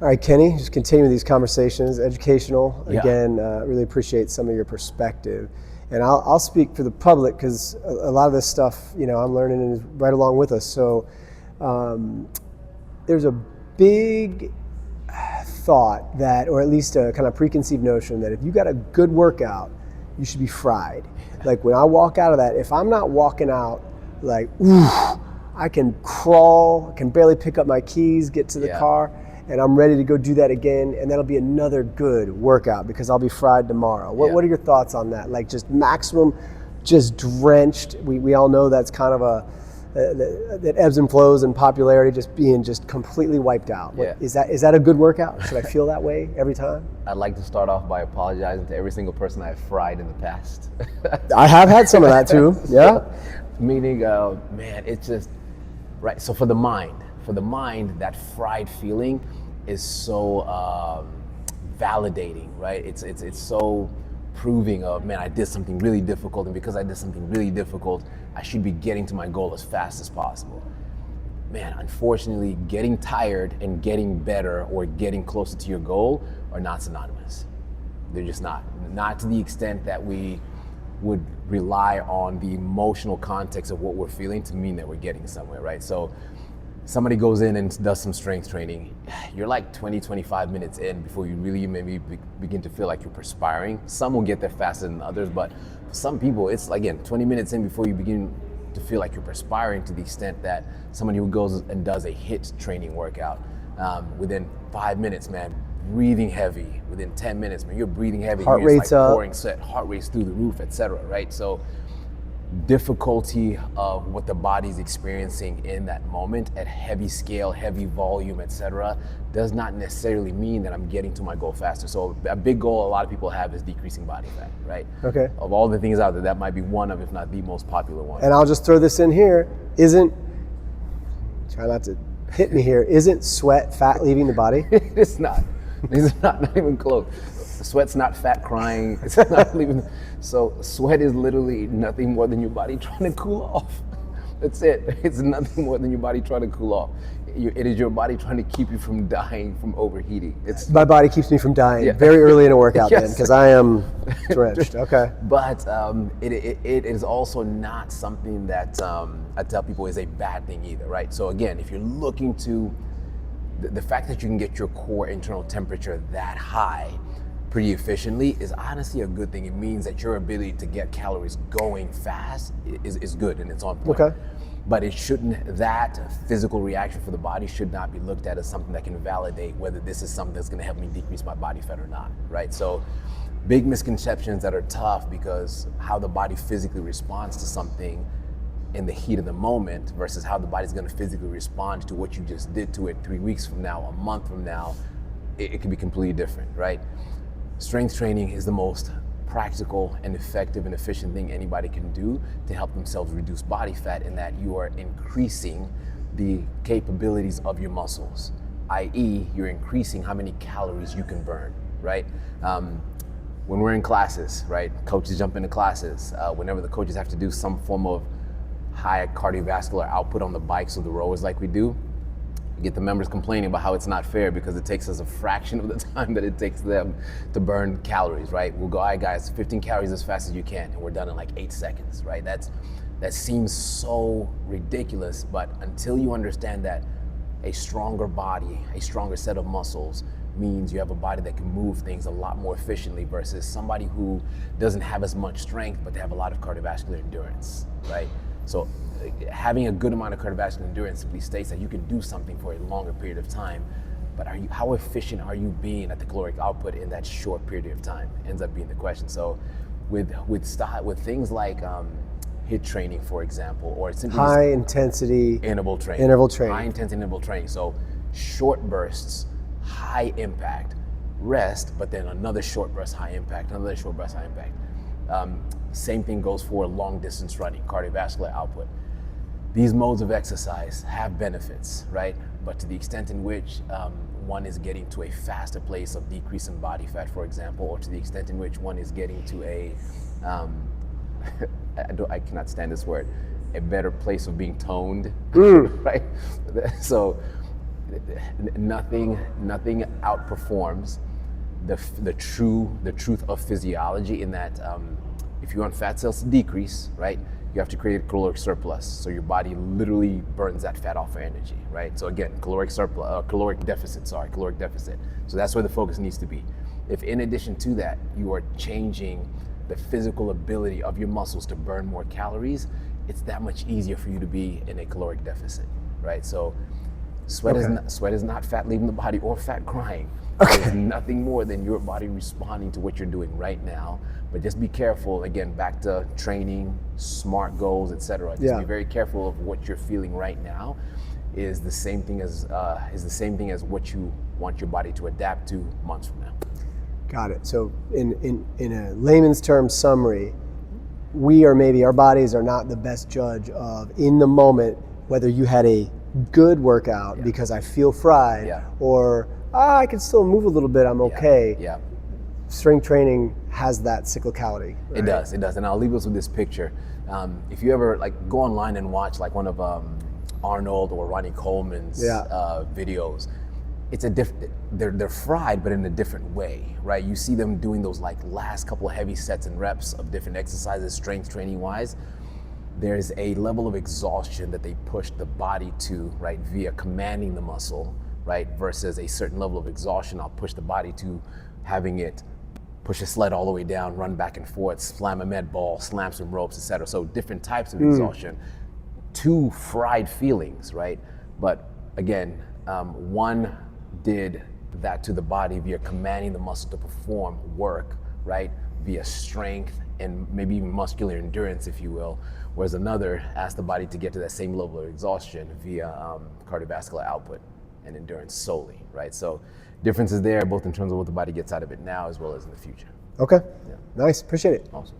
All right, Kenny, just continuing these conversations, educational. Yeah. Again, really appreciate some of your perspective. And I'll speak for the public because a lot of this stuff, I'm learning and is right along with us. So there's a big thought that, or at least a kind of preconceived notion that if you got a good workout, you should be fried. Like when I walk out of that, if I'm not walking out like, ooh, I can crawl, I can barely pick up my keys, get to the car, and I'm ready to go do that again, and that'll be another good workout because I'll be fried tomorrow. What are your thoughts on that? Like just maximum, just drenched. We all know that's kind of that ebbs and flows in popularity, just being just completely wiped out. Is that a good workout? Should I feel that way every time? I'd like to start off by apologizing to every single person I've fried in the past. I have had some of that too, yeah. Meaning, man, it's just, right, so for the mind, that fried feeling is so validating, right? It's so proving of, man, I did something really difficult, and because I did something really difficult, I should be getting to my goal as fast as possible. Man, unfortunately, getting tired and getting better or getting closer to your goal are not synonymous. They're just not. Not to the extent that we would rely on the emotional context of what we're feeling to mean that we're getting somewhere, right? So somebody goes in and does some strength training. You're like 20, 25 minutes in before you really maybe begin to feel like you're perspiring. Some will get there faster than others, but for some people, it's again, 20 minutes in before you begin to feel like you're perspiring, to the extent that somebody who goes and does a HIIT training workout, within 5 minutes, man, breathing heavy. Within 10 minutes, man, you're breathing heavy. Heart rate's up. Pouring sweat, heart rate's through the roof, etc. Right? So difficulty of what the body's experiencing in that moment at heavy scale, heavy volume, etc., does not necessarily mean that I'm getting to my goal faster. So a big goal a lot of people have is decreasing body fat, right? Okay. Of all the things out there, that might be one of, if not the most popular one. And I'll just throw this in here, try not to hit me here, isn't sweat fat leaving the body? It's not. It's not even close. Sweat's not fat crying. It's not leaving. So sweat is literally nothing more than your body trying to cool off. That's it. It's nothing more than your body trying to cool off. It is your body trying to keep you from dying from overheating. My body keeps me from dying very early in a workout then, because I am drenched. Okay. But it is also not something that I tell people is a bad thing either, right? So again, if you're looking to, the fact that you can get your core internal temperature that high pretty efficiently is honestly a good thing. It means that your ability to get calories going fast is good and it's on point. Okay. But that physical reaction for the body should not be looked at as something that can validate whether this is something that's gonna help me decrease my body fat or not, right? So big misconceptions that are tough because how the body physically responds to something in the heat of the moment versus how the body's gonna physically respond to what you just did to it 3 weeks from now, a month from now, it can be completely different, right? Strength training is the most practical and effective and efficient thing anybody can do to help themselves reduce body fat, in that you are increasing the capabilities of your muscles, i.e. you're increasing how many calories you can burn, right? When we're in classes, right, coaches jump into classes, whenever the coaches have to do some form of high cardiovascular output on the bikes or the rowers like we do, you get the members complaining about how it's not fair because it takes us a fraction of the time that it takes them to burn calories, right? We'll go, all right guys, 15 calories as fast as you can, and we're done in like 8 seconds, right? That seems so ridiculous, but until you understand that a stronger body, a stronger set of muscles means you have a body that can move things a lot more efficiently versus somebody who doesn't have as much strength, but they have a lot of cardiovascular endurance, right? So having a good amount of cardiovascular endurance simply states that you can do something for a longer period of time, but how efficient are you being at the caloric output in that short period of time ends up being the question. So with things like HIIT training, for example, or simply high intensity interval training. High intensity interval training. So short bursts, high impact, rest, but then another short burst, high impact, another short burst, high impact. Same thing goes for long distance running, cardiovascular output. These modes of exercise have benefits, right? But to the extent in which one is getting to a faster place of decreasing body fat, for example, or to the extent in which one is getting to a, I cannot stand this word, a better place of being toned, right? So nothing outperforms the truth of physiology in that if you want fat cells to decrease, right, you have to create a caloric surplus. So your body literally burns that fat off for energy, right? So again, caloric deficit. So that's where the focus needs to be. If in addition to that, you are changing the physical ability of your muscles to burn more calories, it's that much easier for you to be in a caloric deficit, right? So sweat is not fat leaving the body or fat crying. It's nothing more than your body responding to what you're doing right now. But just be careful, again, back to training, SMART goals, etc. Just be very careful of what you're feeling right now is the same thing as what you want your body to adapt to months from now. Got it. So in a layman's term summary, our bodies are not the best judge of in the moment whether you had a good workout because I feel fried or I can still move a little bit, I'm okay. Yeah. Strength training has that cyclicality. Right? It does. And I'll leave us with this picture. If you ever go online and watch one of Arnold or Ronnie Coleman's videos, they're fried, but in a different way, right? You see them doing those last couple of heavy sets and reps of different exercises, strength training wise. There's a level of exhaustion that they push the body to, right, via commanding the muscle, right, versus a certain level of exhaustion I'll push the body to having it push a sled all the way down, run back and forth, slam a med ball, slam some ropes, etc. So different types of exhaustion, two fried feelings, right? But again, one did that to the body via commanding the muscle to perform work, right, via strength and maybe even muscular endurance, if you will, whereas another asked the body to get to that same level of exhaustion via cardiovascular output and endurance solely, right? So differences there, both in terms of what the body gets out of it now as well as in the future. Okay, nice, appreciate it. Awesome.